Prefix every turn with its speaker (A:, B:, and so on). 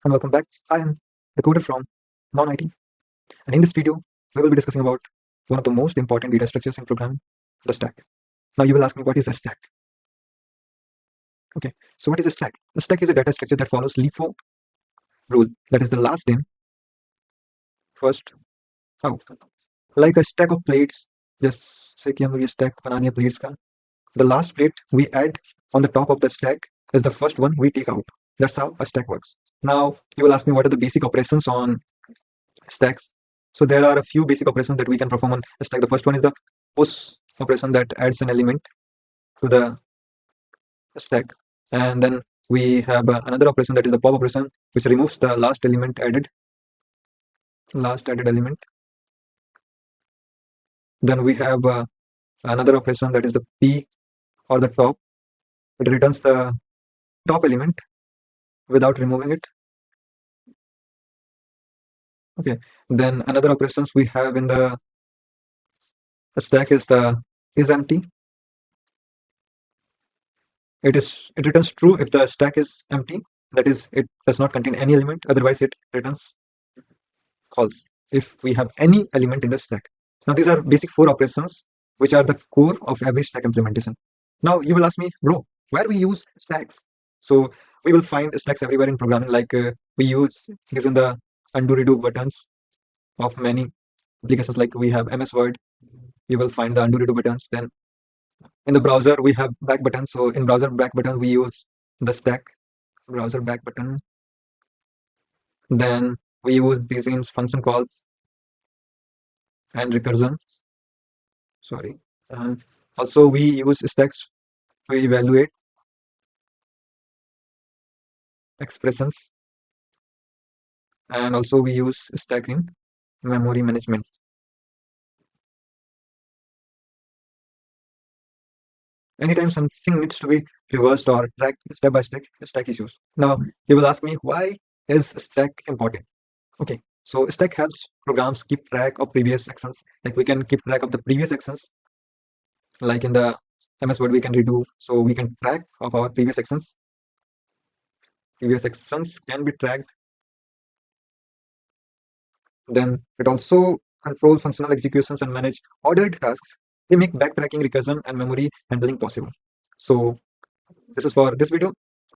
A: and welcome back. I am the coder from non-IT, and in this video, we will be discussing about one of the most important data structures in programming, the stack. Now you will ask me, what is a stack? Okay, so what is a stack? A stack is a data structure that follows LIFO rule, that is the last in, first out. Like a stack of plates, जैसे कि हम लोग ये stack बना दिया plates का, the last plate we add on the top of the stack is the first one we take out. That's how a stack works. Now you will ask me, what are the basic operations on stacks? So there are a few basic operations that we can perform on a stack. The first one is the push operation that adds an element to the stack, and then we have another operation that is the pop operation, which removes the last added element. Then we have another operation that is the p or the top. It returns the top element without removing it. Okay, then another operations we have in the stack is the isEmpty. It returns true if the stack is empty, that is, it does not contain any element. Otherwise it returns false if we have any element in the stack. Now these are basic 4 operations which are the core of every stack implementation. Now you will ask me, bro, where we use stacks? So we will find stacks everywhere in programming, like we use this in the undo redo buttons of many applications. Like we have MS Word, you will find the undo redo buttons. Then in the browser we have back button, so in browser back button we use the stack browser back button. Then we use these in function calls and recursion, sorry, and also we use stacks to evaluate expressions, and also we use stack in memory management. Anytime something needs to be reversed or tracked step by step, stack is used. Now you will ask me, why is stack important? Okay, so stack helps programs keep track of previous actions. Like we can keep track of the previous actions, like in the MS Word we can redo, so we can track of our previous actions. Previous actions can be tracked. Then it also controls functional executions and manage ordered tasks. They make backtracking, recursion, and memory handling possible. So this is for this video.